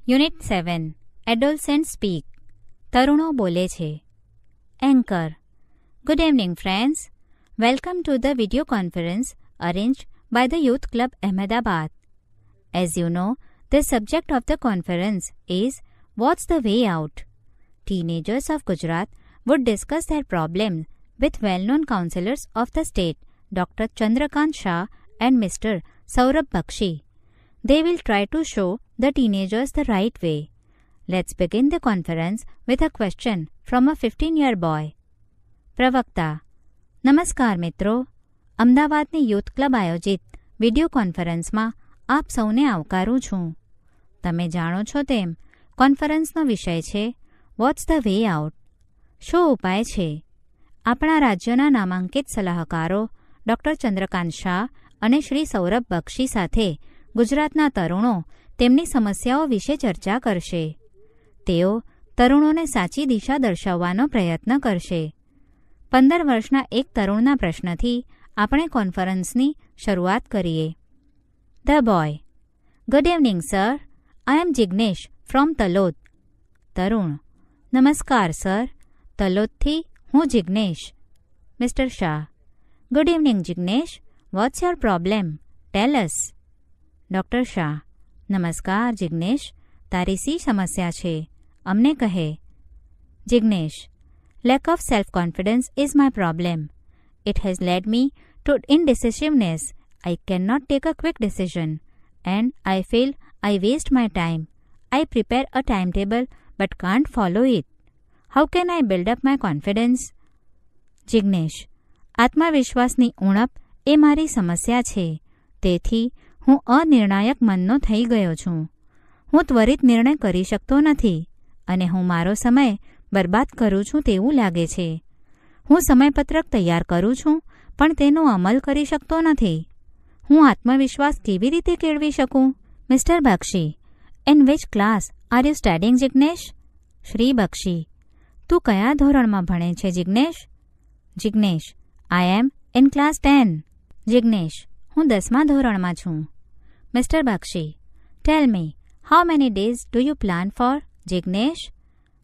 Unit 7 એડોલસેન્ટ speak. તરુણો બોલે છે. Anchor. Good evening, friends. Welcome to the video conference arranged by the Youth Club Ahmedabad. As you know, the subject of the conference is What's the Way Out? Teenagers of Gujarat would discuss their problems with well-known counsellors of the state, Dr. Chandrakant Shah and Mr. Saurabh Bakshi. They will try to show the teenagers the right way. Let's begin the conference with a question from a 15-year boy. પ્રવક્તા. નમસ્કાર મિત્રો. અમદાવાદની youth club આયોજિત video કોન્ફરન્સમાં આપ સૌને આવકારું છું. તમે જાણો છો તેમ કોન્ફરન્સનો વિષય છે વોટ્સ ધ વે આઉટ? શું ઉપાય છે? આપણા રાજ્યના નામાંકિત સલાહકારો ડૉક્ટર ચંદ્રકાંત શાહ અને શ્રી સૌરભ બક્ષી સાથે ગુજરાતના તરુણો તેમની સમસ્યાઓ વિશે ચર્ચા કરશે. તેઓ તરુણોને સાચી દિશા દર્શાવવાનો પ્રયત્ન કરશે. 15 વર્ષના એક તરુણના પ્રશ્નથી આપણે કોન્ફરન્સની શરૂઆત કરીએ. The boy. Good evening sir. I am Jignesh from Talod. Tarun. નમસ્કાર સર. તલોદથી હું Jignesh. Mister Shah. Good evening Jignesh. What's your problem? Tell us. Doctor Shah. નમસ્કાર જિગ્નેશ. તારી શી સમસ્યા છે? અમને કહે. Jignesh. Lack of self-confidence is my problem. It has led me to indecisiveness. I cannot take a quick decision and I feel I waste my time. I prepare a timetable but can't follow it. How can I build up my confidence? Jignesh. આત્મવિશ્વાસની ઉણપ એ મારી સમસ્યા છે. તેથી હું અનિર્ણાયક મનનો થઈ ગયો છું. હું ત્વરિત નિર્ણય કરી શકતો નથી અને હું મારો સમય બરબાદ કરું છું તેવું લાગે છે. હું સમયપત્રક તૈયાર કરું છું પણ તેનો અમલ કરી શકતો નથી. હું આત્મવિશ્વાસ કેવી રીતે કેળવી શકું? Mister Bakshi. In which class are you studying Jignesh? Shri Bakshi. તું કયા ધોરણમાં ભણે છે Jignesh? Jignesh. I am in class 10. Jignesh. હું 10મા ધોરણમાં છું. Mister Bakshi. Tell me how many days do you plan for? Jignesh.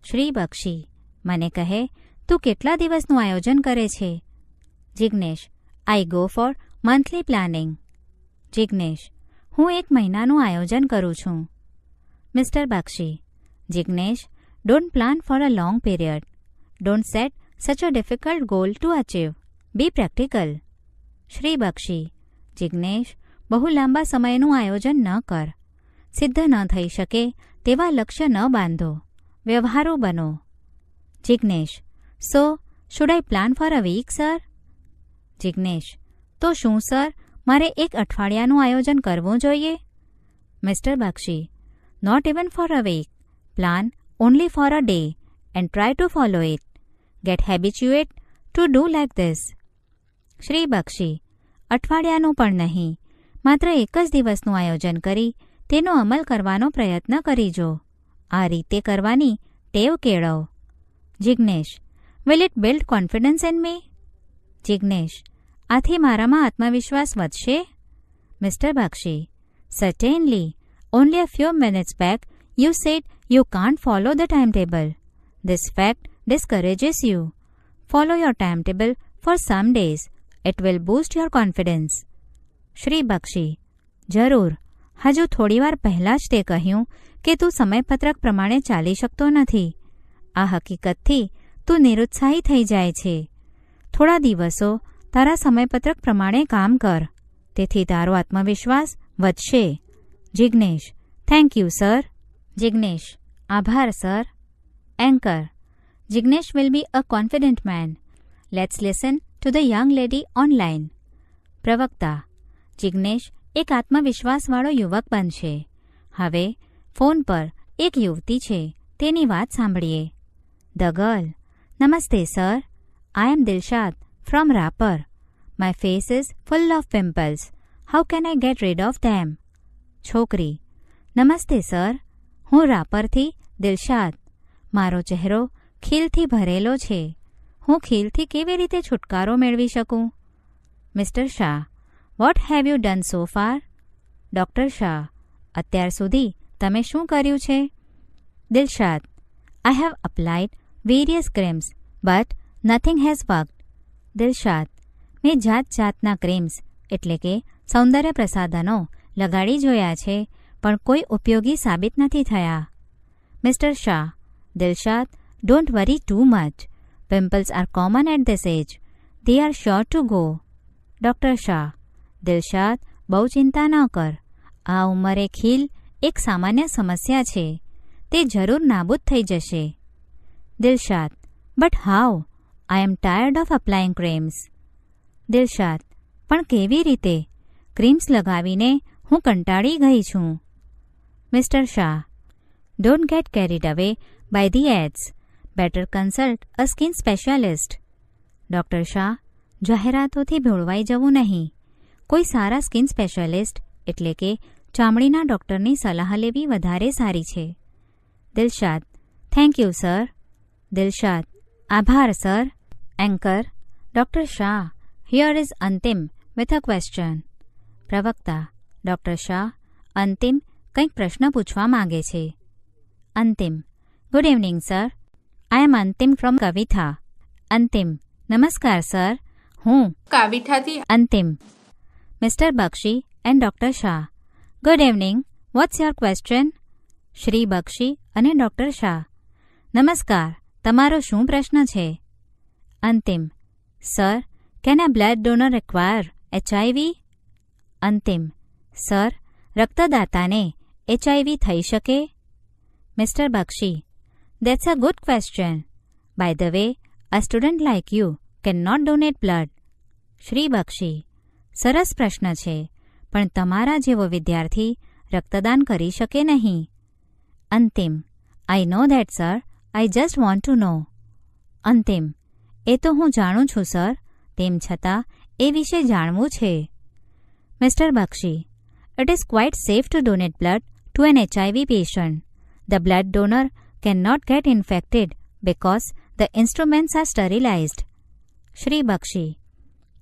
Shri Bakshi. મને કહે તું કેટલા દિવસનું આયોજન કરે છે? Jignesh. I go for monthly planning. Jignesh. હું 1 મહિનાનું આયોજન કરું છું. Mister Bakshi. Jignesh. Don't plan for a long period. Don't set such a difficult goal to achieve. Be practical. Shri Bakshi. Jignesh. બહુ લાંબા સમયનું આયોજન ન કર. સિદ્ધ ન થઈ શકે તેવા લક્ષ્ય ન બાંધો. વ્યવહારુ બનો. Jignesh. So should I plan for a week sir? Jignesh. તો શું સર મારે 1 અઠવાડિયાનું આયોજન કરવું જોઈએ? Mister Bakshi. Not even for a week. Plan only for a day and try to follow it. Get habituate to do like this. Shri Bakshi. અઠવાડિયાનું પણ નહીં, માત્ર 1 જ દિવસનું આયોજન કરી તેનો અમલ કરવાનો પ્રયત્ન કરીજો. આ રીતે કરવાની ટેવ કેળવો. Jignesh. Will it build confidence in me? Jignesh. આથી મારામાં આત્મવિશ્વાસ વધશે? Mister Bakshi. Certainly. Only a few minutes back you said you can't follow the timetable. This fact discourages you. Follow your timetable for some days. It will boost your confidence. Shri Bakshi. જરૂર. હજુ થોડીવાર પહેલાં જ તે કહ્યું કે તું સમયપત્રક પ્રમાણે ચાલી શકતો નથી. આ હકીકતથી તું નિરુત્સાહી થઈ જાય છે. થોડા દિવસો તારા સમયપત્રક પ્રમાણે કામ કર. તેથી તારો આત્મવિશ્વાસ વધશે. Jignesh. Thank you sir. Jignesh. આભાર sir. Anchor. Jignesh will be a confident man. Let's listen to the young lady online. પ્રવક્તા. જિગ્નેશ એક આત્મવિશ્વાસવાળો યુવક બનશે. હવે ફોન પર એક યુવતી છે, તેની વાત સાંભળીએ. The girl. નમસ્તે sir. I am Dilshad from Rapar. My face is full of pimples. How can I get rid of them? છોકરી. નમસ્તે સર. હું રાપરથી દિલશાદ. મારો ચહેરો ખીલથી ભરેલો છે. હું ખીલથી કેવી રીતે છુટકારો મેળવી શકું? Mister Shah. What have you done so far? Doctor Shah. અત્યાર સુધી તમે શું કર્યું છે? Dilshad, I have applied various creams, but nothing has worked. Dilshad, મેં જાત જાતના ક્રીમ્સ એટલે કે સૌંદર્ય પ્રસાધનો લગાડી જોયા છે, પણ કોઈ ઉપયોગી સાબિત નથી થયા. Mister Shah, Dilshad, don't worry too much. Pimples are common at this age. They are sure to go. Doctor Shah, Dilshad, બહુ ચિંતા ન કર. આ ઉંમરે ખીલ એક સામાન્ય સમસ્યા છે. તે જરૂર નાબૂદ થઈ જશે. Dilshad, but how? I am tired of applying creams. Dilshad, પણ કેવી રીતે? ક્રીમ્સ લગાવીને હું કંટાળી ગઈ છું. Mister Shah, don't get carried away by the ads. Better consult a skin specialist. Doctor Shah, જાહેરાતોથી ભોળવાઈ જવું નહીં. કોઈ સારા સ્કિન સ્પેશિયાલિસ્ટ એટલે કે ચામડીના ડૉક્ટરની સલાહ લેવી વધારે સારી છે. Dilshad, thank you sir. Dilshad, આભાર sir. Anchor, doctor Shah, here is Antim with a question. પ્રવક્તા, ડૉક્ટર શાહ, અંતિમ કંઈક પ્રશ્ન પૂછવા માંગે છે. Antim, good evening sir. I am Antim from Kavitha. Antim, નમસ્કાર સર, હું કાવિથાથી. Antim, mister Bakshi and doctor Shah, good evening. What's your question? Shri Bakshi અને ડૉક્ટર શાહ, નમસ્કાર, તમારો શું પ્રશ્ન છે? Antim, sir, can a blood donor acquire HIV? Antim, sir, રક્તદાતાને HIV થઈ શકે? Mister Bakshi, that's a good question. By the way, a student like you can not donate blood. Shri Bakshi, સરસ પ્રશ્ન છે, પણ તમારા જેવો વિદ્યાર્થી રક્તદાન કરી શકે નહીં. Antim, I know that sir, I just want to know. Antim, એ તો હું જાણું છું સર, તેમ છતાં એ વિશે જાણવું છે. Mister Bakshi, it is quite safe to donate blood to an HIV patient. The blood donor cannot get infected because the instruments are sterilized. Shri Bakshi,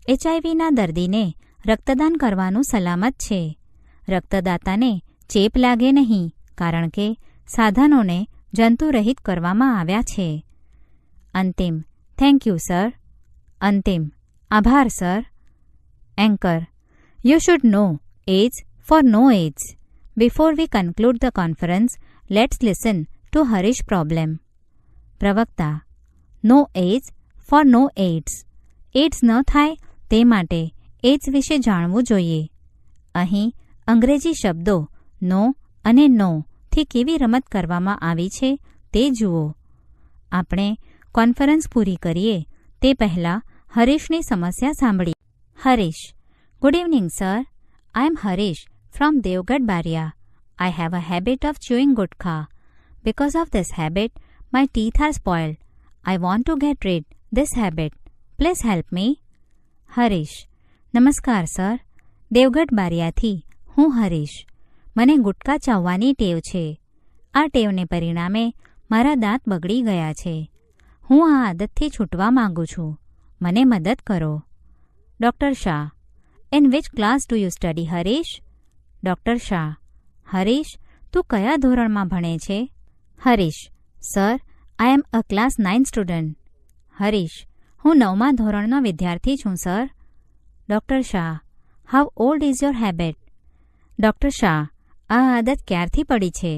HIVના દર્દીને રક્તદાન કરવાનું સલામત છે. રક્તદાતાને ચેપ લાગે નહીં, કારણ કે સાધનોને જંતુરહિત કરવામાં આવ્યા છે. અંતિમ, થેન્ક યુ સર. અંતિમ, આભાર sir. Anchor, you should no AIDS for no AIDS. Before we conclude the conference, let's listen to Harish problem. પ્રવક્તા, નો AIDS for no AIDS. AIDS ન થાય તે માટે AIDS વિશે જાણવું જોઈએ. અહીં અંગ્રેજી શબ્દો નો અને નો થી કેવી રમત કરવામાં આવી છે તે જુઓ. આપણે કોન્ફરન્સ પૂરી કરીએ તે પહેલાં હરીશની સમસ્યા સાંભળી. Harish, good evening sir. I am Harish from Devgad Baria. I have a habit of chewing gutkha. Because of this habit, my teeth are spoiled. I want to get rid this habit. Please help me. Harish, નમસ્કાર sir. Devgadh બારિયાથી હું હરીશ. મને ગુટકા ચાવવાની ટેવ છે. આ ટેવને પરિણામે મારા દાંત બગડી ગયા છે. હું આ આદતથી છૂટવા માંગુ છું. મને મદદ કરો. Doctor Shah, in which class do you study Harish? Doctor Shah, Harish, તું કયા ધોરણમાં ભણે છે? Harish, sir, I M a class 9 student. Harish, હું 9મા ધોરણનો વિદ્યાર્થી છું sir. Doctor Shah, how old is your habit? Doctor Shah, આ આદત ક્યારથી પડી છે?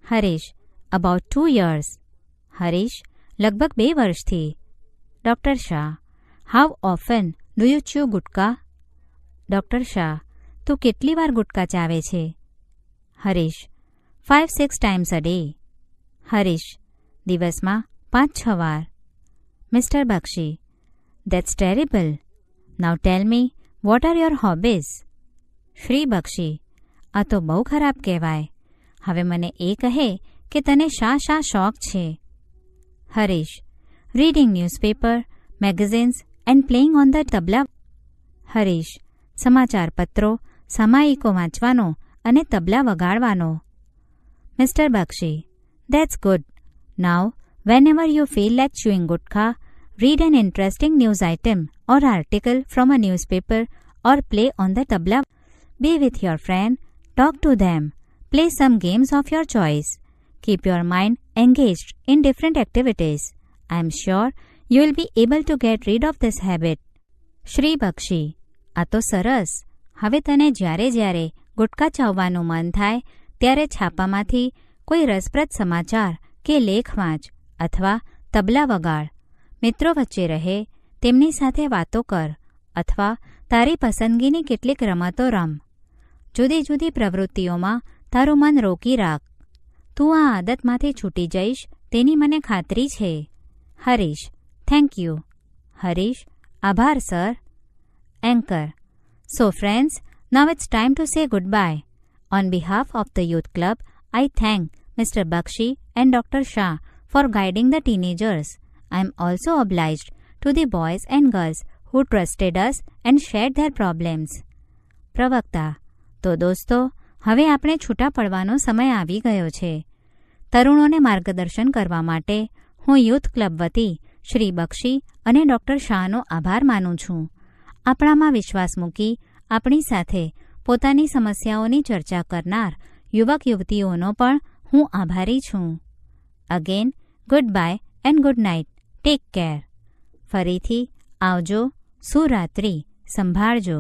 Harish, about 2 years. હરીશ, લગભગ 2 વર્ષથી. Doctor Shah, how often do you ચ્યુ gutka? Doctor Shah, તું કેટલી વાર ગુટકા ચાવે છે? Harish, 5-6 times a day. Harish, દિવસમાં 5-6 વાર. Mister Bakshi, that's terrible. Now tell me, what are your hobbies? Shri Bakshi, આ તો બહુ ખરાબ કહેવાય. હવે મને એ કહે કે તને શા શા શોખ છે? Harish, reading newspaper, magazines and playing on the tabla. Harish, સમાચાર પત્રો, સામાયિકો વાંચવાનો અને તબલા વગાડવાનો. Mister Bakshi, that's good. Now whenever you feel like chewing gutkha, read an interesting news item or article from a newspaper or play on the tabla. Be with your friend, talk to them, Play some games of your choice. Keep your mind engaged in different activities. I am sure you will be able to get rid of this habit. Shri Bakshi: આ તો સરસ. હવે તને જ્યારે ગુટકા ચાવવાનું મન થાય ત્યારે છાપામાંથી કોઈ રસપ્રદ સમાચાર કે લેખ વાંચ અથવા તબલા વગાડ. મિત્રો વચ્ચે રહે, તેમની સાથે વાતો કર અથવા તારી પસંદગીની કેટલીક રમતો રમ. જુદી જુદી પ્રવૃત્તિઓમાં તારું મન રોકી રાખ. તું આ આદતમાંથી છૂટી જઈશ તેની મને ખાતરી છે. Harish: thank you. હરીશ: આભાર sir. Anchor: So friends, now it's time to say goodbye. On behalf of the Youth Club, I thank Mr. Bakshi and Dr. Shah for guiding the teenagers. I am also obliged to the boys and girls who trusted us and shared their problems. પ્રવક્તા: તો દોસ્તો, હવે આપણે છૂટા પડવાનો સમય આવી ગયો છે. તરુણોને માર્ગદર્શન કરવા માટે હું યુથ ક્લબ વતી શ્રી બક્ષી અને ડૉક્ટર શાહનો આભાર માનું છું. આપણામાં વિશ્વાસ મૂકી આપણી સાથે પોતાની સમસ્યાઓની ચર્ચા કરનાર યુવક યુવતીઓનો પણ હું આભારી છું. Again good bye and good night. Take care. ફરીથી આવજો. શુભરાત્રિ. સંભાળજો.